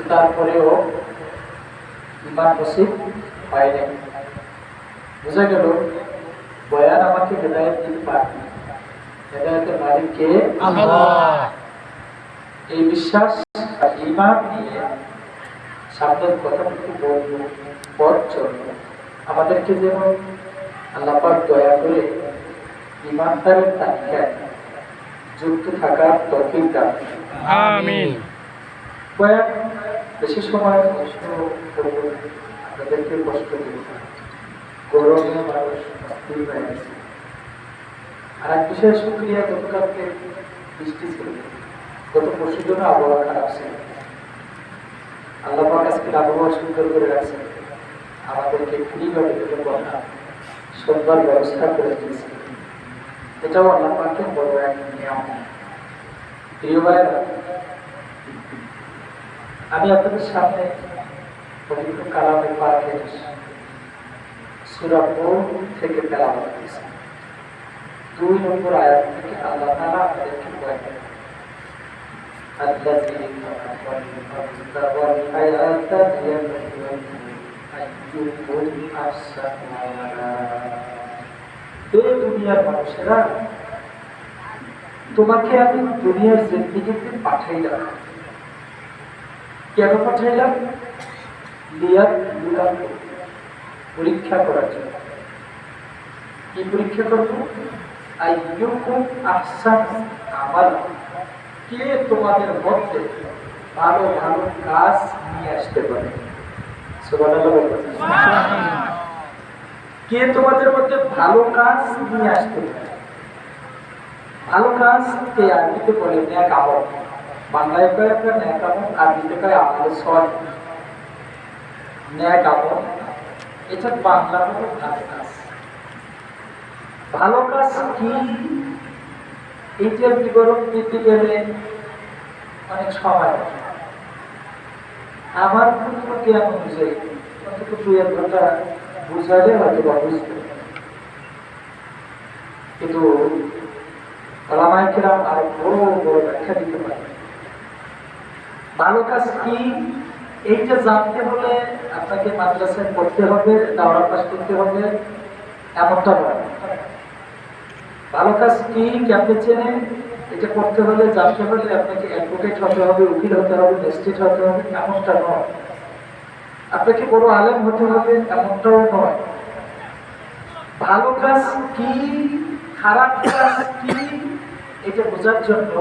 তারপরেও ইমান নসিব হয় নাই। বোঝা গেল বয়ান আমাকে হেদায়েত দিতে পারে, হেদায়েতের মালিক কে? আল্লাহ। এই বিশ্বাস আর ইমান নিয়ে সামনের কথাটুকু বলবো, পথ চলবো। আমাদেরকে যেন আল্লাহ পাক দয়া করে ইমানদারের তালিকায় যুক্ত থাকার তৌফিক দান। আমিন। বয়ান বেশি সময় কষ্ট করব না, আপনাদেরকে কষ্ট দেব না। গরমে মানুষ অস্থির হয়ে গেছে। আর এক বিশেষ শুক্রিয়া, গতকালকে বৃষ্টি ছিল, গত পরশুর জন্য আবহাওয়া খারাপ ছিল। আল্লাহ পাক আজকে আবহাওয়া সুন্দর করে রাখছেন, আমাদেরকে ফ্রিভাবে সন্ধ্যার ব্যবস্থা করে দিয়েছে। এটাও আল্লাহ পাকের বড় এক নিয়ম। প্রিয় ভাইরা, আমি আপনাদের সামনে পবিত্র কালামে পাকের সূরা নূর থেকে তেলাওয়াত করেছি। 2 নম্বর আয়াত থেকে আল্লাহ তাআলা আমাদেরকে বলেন, আল্লাযী খালাকাল ওয়াল হায়াতা লিয়াবলুয়াকুম আইয়ুকুম আহসানু আমালা। হে দুনিয়ার মানুষেরা, তোমাকে আমি দুনিয়ার জিন্দেগিতে পাঠাইলাম। কেন পাঠাইলাম? লিয়াবলুয়াকুম, পরীক্ষা করার জন্য। কি পরীক্ষা করব? আইয়ুকুম আহসানু আমালা, কে তোমাদের মধ্যে ভালো ভালো কাজ নিয়ে আসতে পারে। সুবহানাল্লাহ বলবেন। কে তোমাদের মধ্যে ভালো কাজ নিয়ে আসতে পারে? ভালো কাজ কে আরবিতে বলে নেক আমল, বাংলায় কয় আপনার নেক আমল, আরবিতে কয় আমলে সলিহ। নেক আমল এটা বাংলা হলো ভালো কাজ। ভালো কাজ কি, এইটার বিবরণ দিতে গেলে অনেক সময় লাগে। আমার কোনো জ্ঞান অনুযায়ী অন্তত 2-1 ঘন্টা বুঝাইলে হয়তো বা বুঝতে, কিন্তু ওলামায়ে কেরাম আরো বড় বড় ব্যাখ্যা দিতে পারে। ভালো কাজ কি এইটা জানতে হলে আপনাকে মাদ্রাসায় পড়তে হবে, দাওরা পাস করতে হবে এমনটা নয়। ভালো কাজ কি কেমনে চেনে, এটা করতে হলে জানতে হলে আপনাকে অ্যাডভোকেট হতে হবে, উকিল হতে হবে, ম্যাজিস্ট্রেট হতে হবে এমনটা নয়। আপনাকে বড় আলেম হতে হবে এমনটাও নয়। ভালো কাজ কি, খারাপ কাজ কি, এটা বোঝার জন্য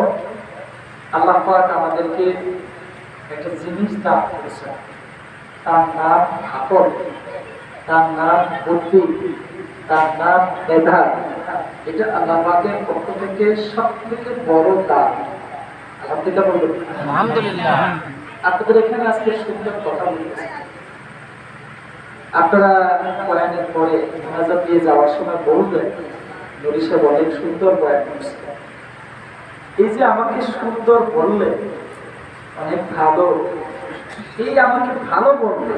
আল্লাহ পাক আমাদেরকে একটা জিনিস দান করেছেন, তার নাম আকল, তার নাম বুদ্ধি, তার নাম মেধা। এটা আল্লাহ পাকের পক্ষ থেকে সবথেকে বড় দান। আলহামদুলিল্লাহ বলবেন। আলহামদুলিল্লাহ। আপনাদের এখানে আজকে সুন্দর কথা বলতেছি। আপনারা বয়ানের পরে মোনাজাত দিয়ে যাওয়ার সময় বলবেন, নবী সাহেব অনেক সুন্দর বয়ান করছে। এই যে আমাকে সুন্দর বললে, অনেক ভালো, এই আমাকে ভালো বললে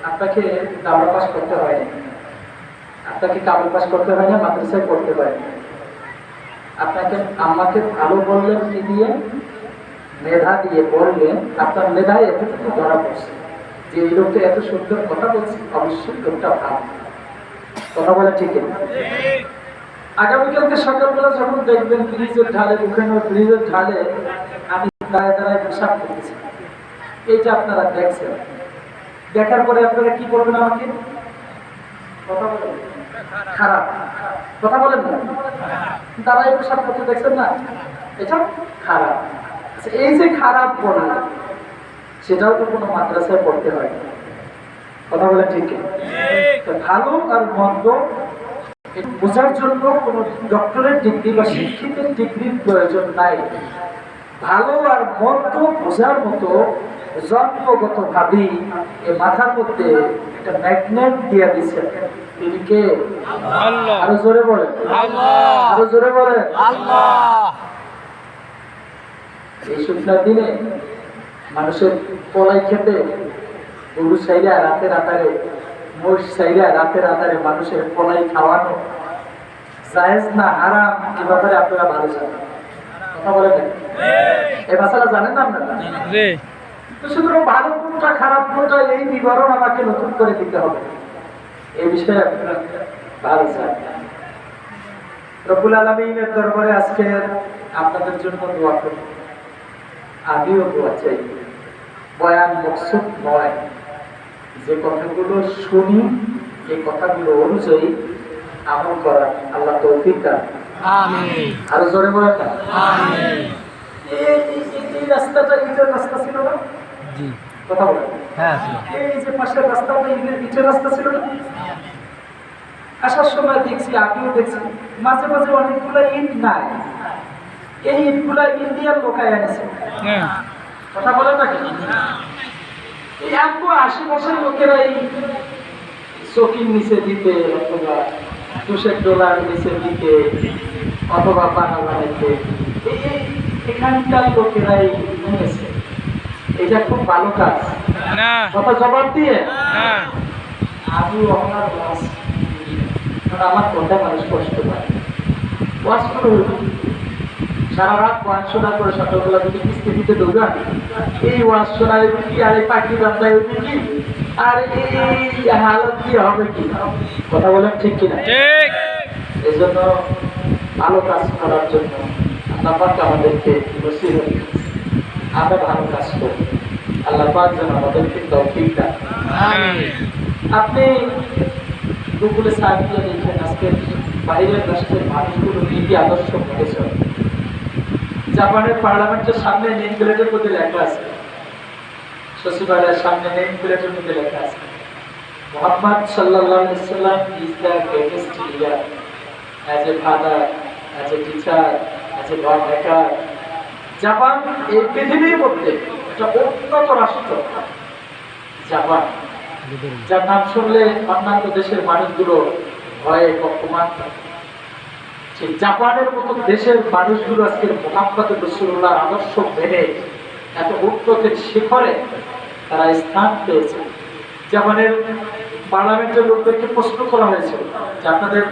আপনাকে দাওরা পাস করতে হয় না, আপনাকে কাবুল পাস করতে হয় না, মাদ্রাসায় পড়তে হয় না। আপনাকে আমাকে ভালো বললেন কি দিয়ে? মেধা দিয়ে বললেন। আপনার মেধায় এতটুকু ধরা পড়ছে যে এই লোকটা এত সুন্দর কথা বলছে, অবশ্যই লোকটা ভালো কথা বলে। ঠিক না? আগামীকালকে সকালবেলা যখন দেখবেন ব্রিজের ঢালে, ওখানে ব্রিজের ঢালে আমি দাঁড়ায় দাঁড়ায় পেশাব করতেছি, এইটা আপনারা দেখছেন। দেখার পরে আপনারা কি বলবেন আমাকে? কথা বলেন খারাপ, কথা বলেন না, দাঁড়ায় পেশাব করতে দেখছেন না, এটা খারাপ। এই যে খারাপ বললেন, সেটাও তো কোনো মাদ্রাসায় পড়তে হয় না। কথা বলে ঠিক? ভালো আর মন্দ বোঝার জন্য কোনো ডক্টরের ডিগ্রি বা শিক্ষিতের ডিগ্রির প্রয়োজন নাই। ভালো আর মন্দ বোঝার মতো জন্মগত ভাবেই এই মাথার মধ্যে একটা ম্যাগনেট দিয়ে দিচ্ছেন। তিনি কে? আল্লাহ। আরো জোরে বলেন আল্লাহ। আরো জোরে বলেন আল্লাহ। এই শুকনার দিনে মানুষের পলাই খেতে গরু সাইরা রাতে রাতারে, মোষ সাইরা রাতে রাতারে মানুষের পলাই খাওয়ানো জায়েজ না হারাম, এ ব্যাপারে আপনারা ভালো জানেন। কথা বলেন, এই ভাষাটা জানেন না আপনারা? তো সুতরাং ভালো কোনটা খারাপ কোনটা এই বিবরণ আমাকে নতুন করে দিতে হবে, এই বিষয়ে আপনারা ভালো চান। রব্বুল আলামিনের দরবারে আজকে আপনাদের জন্য দোয়া করি, আমিও দোয়া চাই। বয়ান মকসুদ নয়, যে কথাগুলো শুনি এই কথাগুলো অনুযায়ী আমল করা আল্লাহ তৌফিক দান। আমিন। আরো জোরে বলেন না আমিন। এই রাস্তাটা ইটের রাস্তা ছিল না? জি। কথা বলেন। হ্যাঁ। এই যে পাশের রাস্তাটা ইটের রাস্তা ছিল না? আসার সময় দেখছি, আমিও দেখছি, মাঝে মাঝে অনেকগুলো ইট নাই। এই ইটগুলা ইন্ডিয়ার লোকায় এনেছে। কথা বলে নাকি? এই এত আশেপাশের লোকেরা এই চকির নিচে দিতে অথবা $200 নিচে দিতে অথবা বানা বানাইতে এখানকার লোকেরাই নিয়েছে। এটা খুব ভালো কাজ, কথা জবাব দিয়ে আমি আপনার ওয়াজ, কারণ আমার কথা মানুষ কষ্ট পায়। ওয়াজ করে সারা রাত ওয়াজ শোনা করে সকালবেলা যদি কিস্তি দিতে দৌড়ান, এই ওয়াজ শোনায় কি আর এই পাখি বান্ধায় কি আর এই হালত কি হবে কি? কথা বলেন ঠিক কিনা? ঠিক। এই জন্য ভালো কাজ করার জন্য আল্লাহ পাক আমাদেরকে নসিহত দিয়েছে। আমরা ভালো কাজ করি, আল্লাহ পাক যেন আমাদেরকে তৌফিক দেন। আমিন। আপনি গুগলে সার্চ দিয়ে দেখেন আজকে বাইরের রাষ্ট্রের মানুষগুলো নীতি আদর্শ মেনেছে। জাপানের পার্লামেন্টের সামনে নেম প্লেটের মধ্যে লেখা আছে, সচিবালয়ের সামনে নেম প্লেটের মধ্যে লেখা আছে, মুহাম্মদ সাল্লাল্লাহু আলাইহি ওয়াসাল্লাম is the greatest leader as a father, as a teacher, as a lawmaker. Japan এই পৃথিবীর মধ্যে একটা উন্নত রাষ্ট্র জাপান, যার নাম শুনলে অন্যান্য দেশের মানুষগুলো ভয়ে বর্তমান। সেই জাপানের মতো দেশের মানুষগুলো আজকে মুহাম্মদ রাসূলুল্লাহর আদর্শ মেনে এত উন্নতির শিখরে তারা স্থান পেয়েছে। জাপানের পার্লামেন্টের লোকদেরকে প্রশ্ন করা হয়েছিল যে আপনাদের